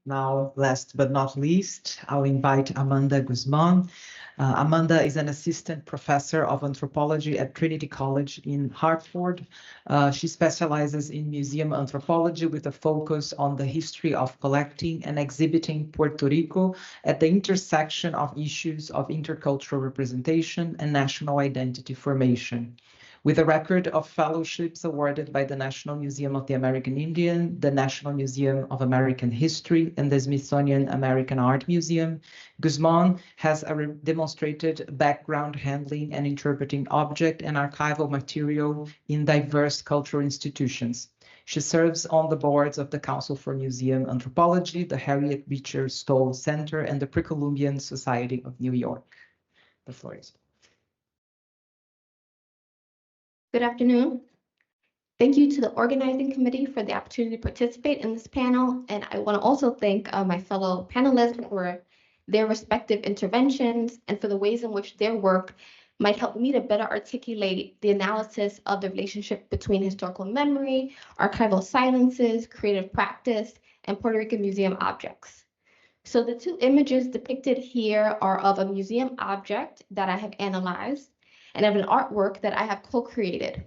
Now, last but not least, I'll invite Amanda Guzmán. Amanda is an assistant professor of anthropology at Trinity College in Hartford. She specializes in museum anthropology with a focus on the history of collecting and exhibiting Puerto Rico at the intersection of issues of intercultural representation and national identity formation. With a record of fellowships awarded by the National Museum of the American Indian, the National Museum of American History, and the Smithsonian American Art Museum, Guzmán has a demonstrated background handling and interpreting object and archival material in diverse cultural institutions. She serves on the boards of the Council for Museum Anthropology, the Harriet Beecher Stoll Center, and the Pre-Columbian Society of New York. The floor is yours. Good afternoon. Thank you to the organizing committee for the opportunity to participate in this panel. And I want to also thank my fellow panelists for their respective interventions and for the ways in which their work might help me to better articulate the analysis of the relationship between historical memory, archival silences, creative practice, and Puerto Rican museum objects. So the two images depicted here are of a museum object that I have analyzed and of an artwork that I have co-created.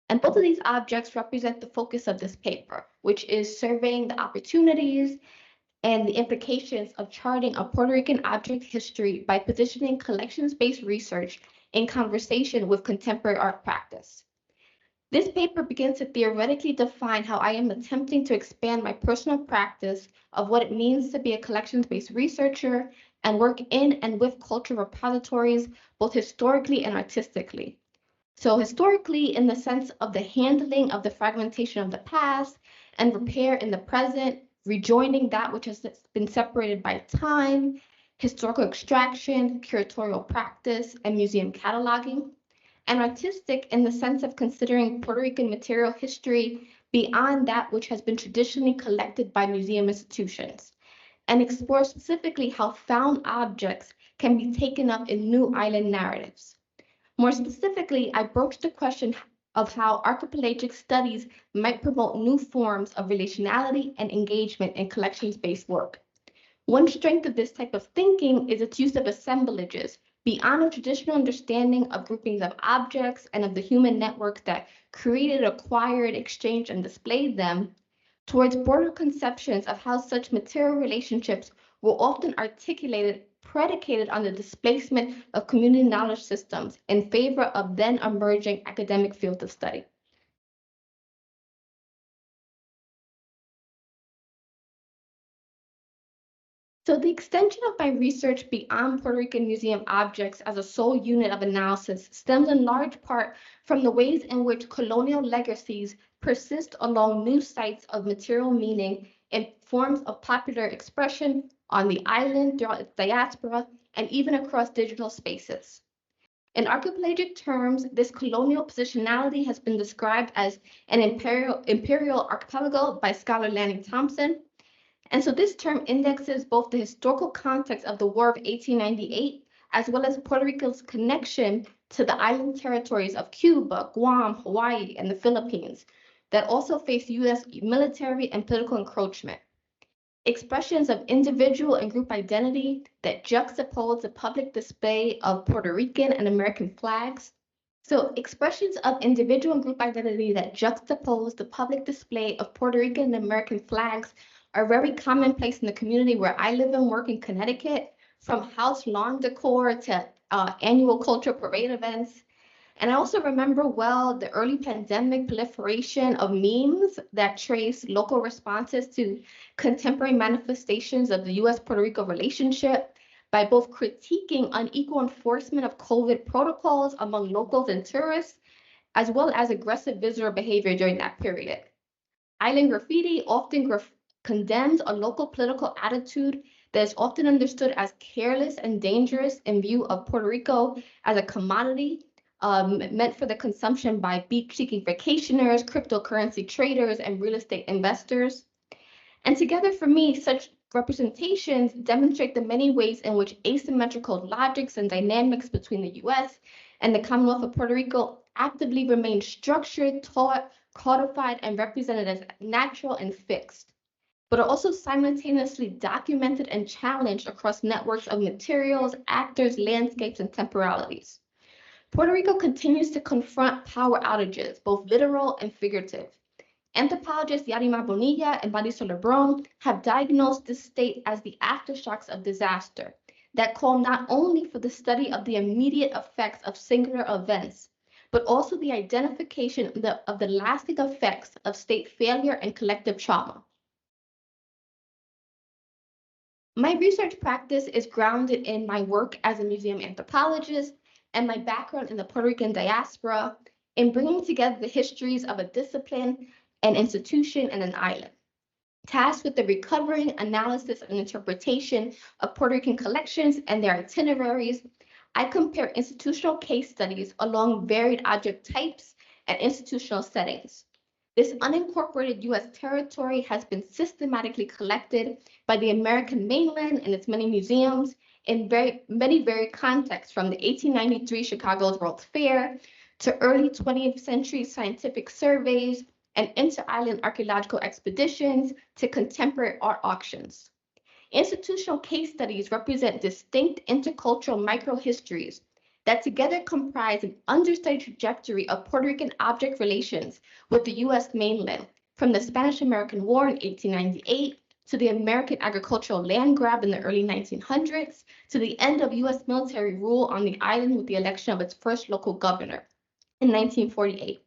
And both of these objects represent the focus of this paper, which is surveying the opportunities and the implications of charting a Puerto Rican object history by positioning collections-based research in conversation with contemporary art practice. This paper begins to theoretically define how I am attempting to expand my personal practice of what it means to be a collections-based researcher and work in and with cultural repositories, both historically and artistically. So historically, in the sense of the handling of the fragmentation of the past and repair in the present, rejoining that which has been separated by time, historical extraction, curatorial practice, and museum cataloging. And artistic in the sense of considering Puerto Rican material history beyond that which has been traditionally collected by museum institutions, and explore specifically how found objects can be taken up in new island narratives. More specifically, I broached the question of how archipelagic studies might promote new forms of relationality and engagement in collections-based work. One strength of this type of thinking is its use of assemblages, beyond a traditional understanding of groupings of objects and of the human networks that created, acquired, exchanged, and displayed them, towards broader conceptions of how such material relationships were often articulated, predicated on the displacement of community knowledge systems in favor of then emerging academic fields of study. So the extension of my research beyond Puerto Rican museum objects as a sole unit of analysis stems in large part from the ways in which colonial legacies persist along new sites of material meaning in forms of popular expression on the island, throughout its diaspora, and even across digital spaces. In archipelagic terms, this colonial positionality has been described as an imperial archipelago by scholar Lanning Thompson. And so this term indexes both the historical context of the War of 1898, as well as Puerto Rico's connection to the island territories of Cuba, Guam, Hawaii, and the Philippines, that also face US military and political encroachment. Expressions of individual and group identity that juxtapose the public display of Puerto Rican and American flags. So expressions of individual and group identity that juxtapose the public display of Puerto Rican and American flags are very commonplace in the community where I live and work in Connecticut, from house lawn decor to annual cultural parade events. And I also remember well the early pandemic proliferation of memes that trace local responses to contemporary manifestations of the US-Puerto Rico relationship by both critiquing unequal enforcement of COVID protocols among locals and tourists, as well as aggressive visitor behavior during that period. Island graffiti often condemns a local political attitude that is often understood as careless and dangerous in view of Puerto Rico as a commodity meant for the consumption by beach-seeking vacationers, cryptocurrency traders, and real estate investors. And together, for me, such representations demonstrate the many ways in which asymmetrical logics and dynamics between the US and the Commonwealth of Puerto Rico actively remain structured, taught, codified, and represented as natural and fixed. but are also simultaneously documented and challenged across networks of materials, actors, landscapes, and temporalities. Puerto Rico continues to confront power outages, both literal and figurative. Anthropologists Yarimar Bonilla and Marisol Lebrun have diagnosed this state as the aftershocks of disaster that call not only for the study of the immediate effects of singular events, but also the identification of the lasting effects of state failure and collective trauma. My research practice is grounded in my work as a museum anthropologist and my background in the Puerto Rican diaspora in bringing together the histories of a discipline, an institution, and an island. Tasked with the recovering, analysis, and interpretation of Puerto Rican collections and their itineraries, I compare institutional case studies along varied object types and institutional settings. This unincorporated U.S. territory has been systematically collected by the American mainland and its many museums in many varied contexts, from the 1893 Chicago's World's Fair to early 20th century scientific surveys and inter-island archaeological expeditions to contemporary art auctions. Institutional case studies represent distinct intercultural microhistories that together comprise an understudied trajectory of Puerto Rican object relations with the U.S. mainland, from the Spanish-American War in 1898 to the American agricultural land grab in the early 1900s to the end of U.S. military rule on the island with the election of its first local governor in 1948.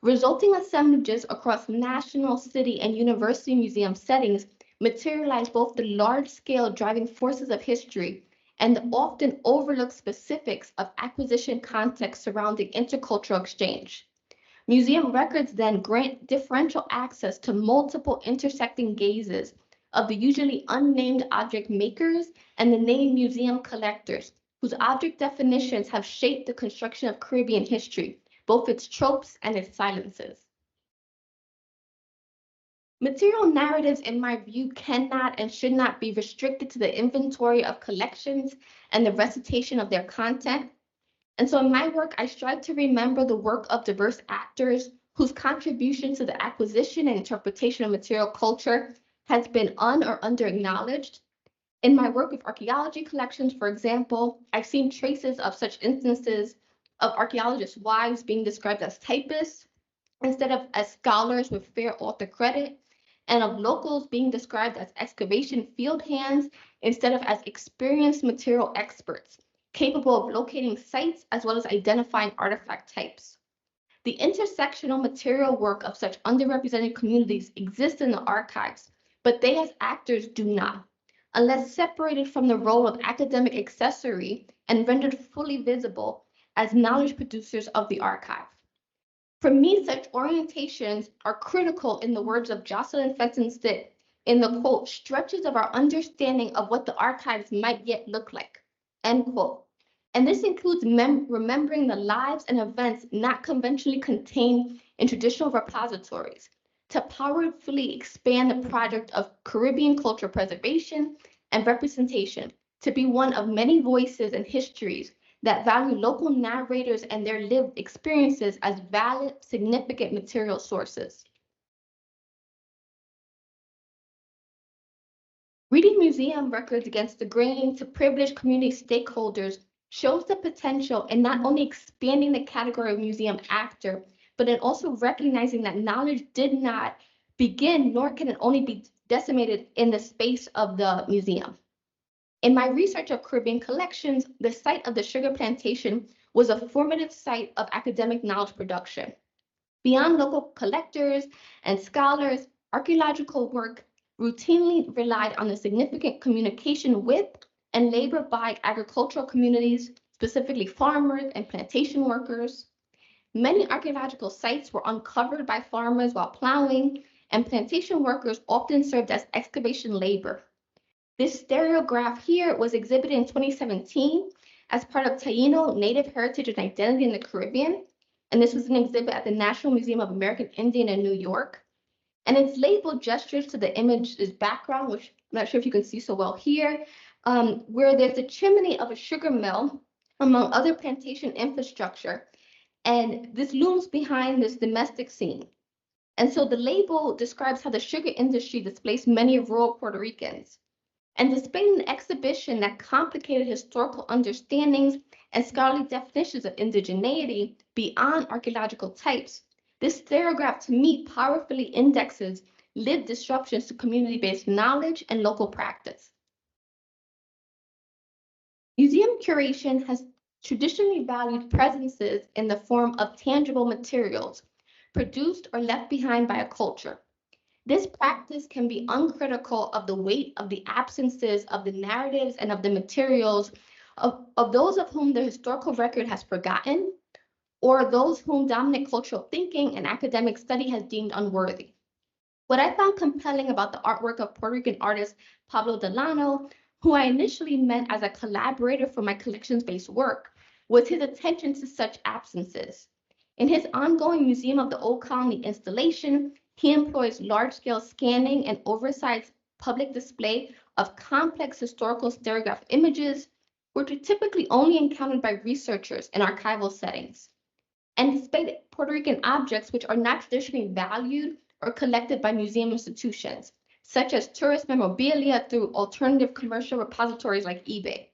Resulting assemblages across national, city, and university museum settings materialize both the large-scale driving forces of history and the often overlooked specifics of acquisition context surrounding intercultural exchange. Museum records then grant differential access to multiple intersecting gazes of the usually unnamed object makers and the named museum collectors, whose object definitions have shaped the construction of Caribbean history, both its tropes and its silences. Material narratives, in my view, cannot and should not be restricted to the inventory of collections and the recitation of their content. And so in my work, I strive to remember the work of diverse actors whose contribution to the acquisition and interpretation of material culture has been or under-acknowledged. In my work with archaeology collections, for example, I've seen traces of such instances of archaeologists' wives being described as typists instead of as scholars with fair author credit, and of locals being described as excavation field hands instead of as experienced material experts, capable of locating sites as well as identifying artifact types. The intersectional material work of such underrepresented communities exists in the archives, but they as actors do not, unless separated from the role of academic accessory and rendered fully visible as knowledge producers of the archive. For me, such orientations are critical, in the words of Jocelyn Fenton Stitt, in the quote, stretches of our understanding of what the archives might yet look like, end quote. And this includes remembering the lives and events not conventionally contained in traditional repositories to powerfully expand the project of Caribbean cultural preservation and representation to be one of many voices and histories that value local narrators and their lived experiences as valid, significant material sources. Reading museum records against the grain to privileged community stakeholders shows the potential in not only expanding the category of museum actor, but in also recognizing that knowledge did not begin, nor can it only be decimated in the space of the museum. In my research of Caribbean collections, the site of the sugar plantation was a formative site of academic knowledge production. Beyond local collectors and scholars, archaeological work routinely relied on the significant communication with and labor by agricultural communities, specifically farmers and plantation workers. Many archaeological sites were uncovered by farmers while plowing, and plantation workers often served as excavation labor. This stereograph here was exhibited in 2017 as part of Taino Native Heritage and Identity in the Caribbean. And this was an exhibit at the National Museum of American Indian in New York. And it's labeled gestures to the image's background, which I'm not sure if you can see so well here, where there's a chimney of a sugar mill, among other plantation infrastructure. And this looms behind this domestic scene. And so the label describes how the sugar industry displaced many rural Puerto Ricans. And despite an exhibition that complicated historical understandings and scholarly definitions of indigeneity beyond archaeological types, this stereograph to me powerfully indexes lived disruptions to community-based knowledge and local practice. Museum curation has traditionally valued presences in the form of tangible materials produced or left behind by a culture. This practice can be uncritical of the weight of the absences of the narratives and of the materials of those of whom the historical record has forgotten, or those whom dominant cultural thinking and academic study has deemed unworthy. What I found compelling about the artwork of Puerto Rican artist Pablo Delano, who I initially met as a collaborator for my collections-based work, was his attention to such absences. In his ongoing Museum of the Old Colony installation, he employs large-scale scanning and oversized public display of complex historical stereograph images, which are typically only encountered by researchers in archival settings. And despite Puerto Rican objects which are not traditionally valued or collected by museum institutions, such as tourist memorabilia through alternative commercial repositories like eBay.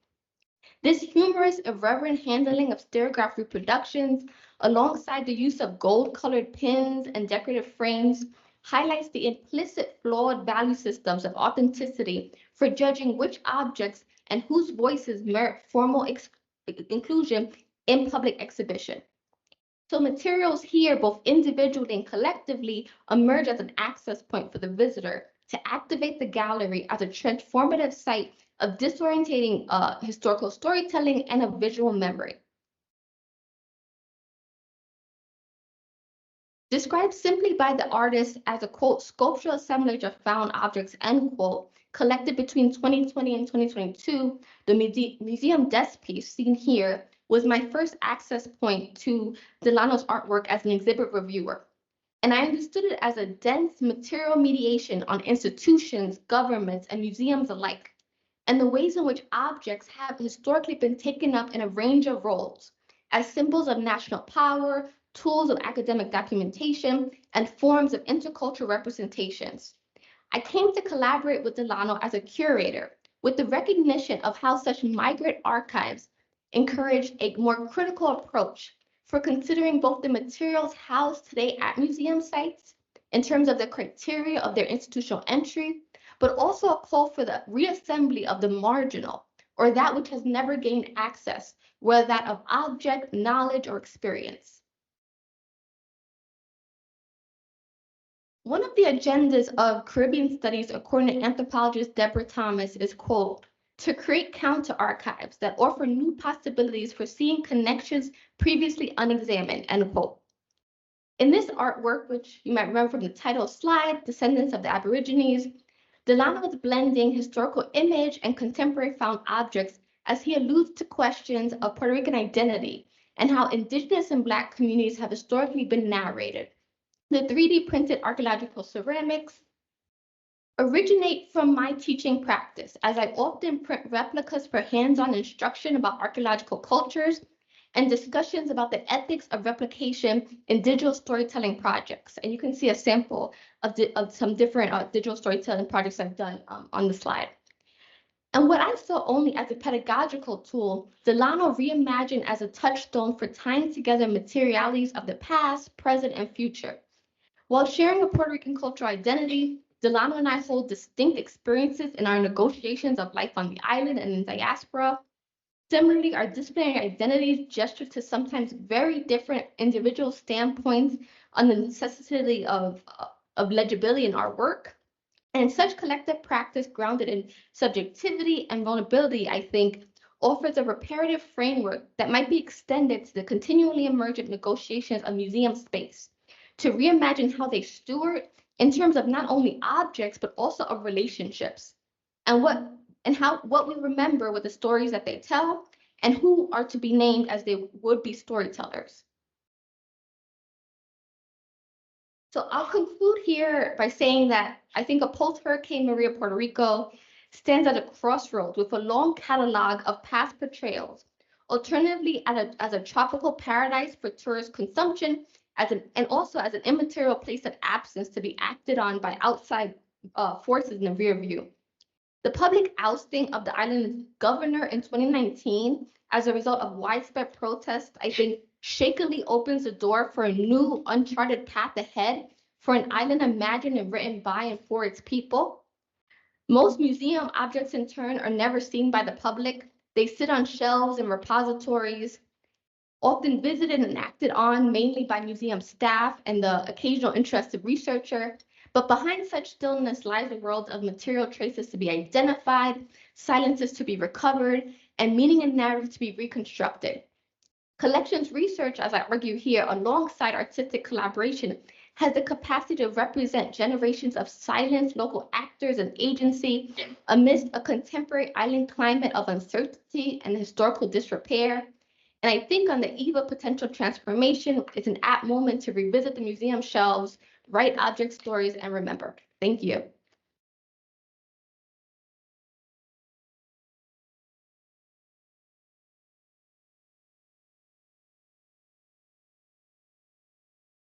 This humorous, irreverent handling of stereograph reproductions, alongside the use of gold-colored pins and decorative frames, highlights the implicit flawed value systems of authenticity for judging which objects and whose voices merit formal inclusion in public exhibition. So materials here, both individually and collectively, emerge as an access point for the visitor to activate the gallery as a transformative site of disorientating historical storytelling and of visual memory. Described simply by the artist as a, quote, sculptural assemblage of found objects, end quote, collected between 2020 and 2022, the museum desk piece seen here was my first access point to Delano's artwork as an exhibit reviewer. And I understood it as a dense material mediation on institutions, governments, and museums alike, and the ways in which objects have historically been taken up in a range of roles as symbols of national power, tools of academic documentation, and forms of intercultural representations. I came to collaborate with Delano as a curator, with the recognition of how such migrant archives encourage a more critical approach for considering both the materials housed today at museum sites in terms of the criteria of their institutional entry, but also a call for the reassembly of the marginal, or that which has never gained access, whether that of object, knowledge, or experience. One of the agendas of Caribbean studies, according to anthropologist Deborah Thomas, is, quote, to create counter archives that offer new possibilities for seeing connections previously unexamined, end quote. In this artwork, which you might remember from the title slide, Descendants of the Aborigines, Delano is blending historical image and contemporary found objects as he alludes to questions of Puerto Rican identity and how Indigenous and Black communities have historically been narrated. The 3D printed archaeological ceramics originate from my teaching practice, as I often print replicas for hands-on instruction about archaeological cultures and discussions about the ethics of replication in digital storytelling projects. And you can see a sample of some different digital storytelling projects I've done on the slide. And what I saw only as a pedagogical tool, Delano reimagined as a touchstone for tying together materialities of the past, present, and future. While sharing a Puerto Rican cultural identity, Delano and I hold distinct experiences in our negotiations of life on the island and in diaspora. Similarly, our disciplinary identities gesture to sometimes very different individual standpoints on the necessity of legibility in our work. And such collective practice grounded in subjectivity and vulnerability, I think, offers a reparative framework that might be extended to the continually emergent negotiations of museum space, to reimagine how they steward in terms of not only objects, but also of relationships, and what we remember with the stories that they tell, and who are to be named as they would be storytellers. So I'll conclude here by saying that I think a post-Hurricane Maria Puerto Rico stands at a crossroads with a long catalog of past portrayals, alternatively as a tropical paradise for tourist consumption, and also as an immaterial place of absence to be acted on by outside forces in the rear view. The public ousting of the island's governor in 2019 as a result of widespread protests, I think, shakily opens the door for a new uncharted path ahead for an island imagined and written by and for its people. Most museum objects, in turn, are never seen by the public. They sit on shelves and repositories, often visited and acted on mainly by museum staff and the occasional interested researcher. But behind such stillness lies a world of material traces to be identified, silences to be recovered, and meaning and narrative to be reconstructed. Collections research, as I argue here, alongside artistic collaboration, has the capacity to represent generations of silenced local actors and agency amidst a contemporary island climate of uncertainty and historical disrepair. And I think on the eve of potential transformation, it's an apt moment to revisit the museum shelves, write object stories, and remember. Thank you.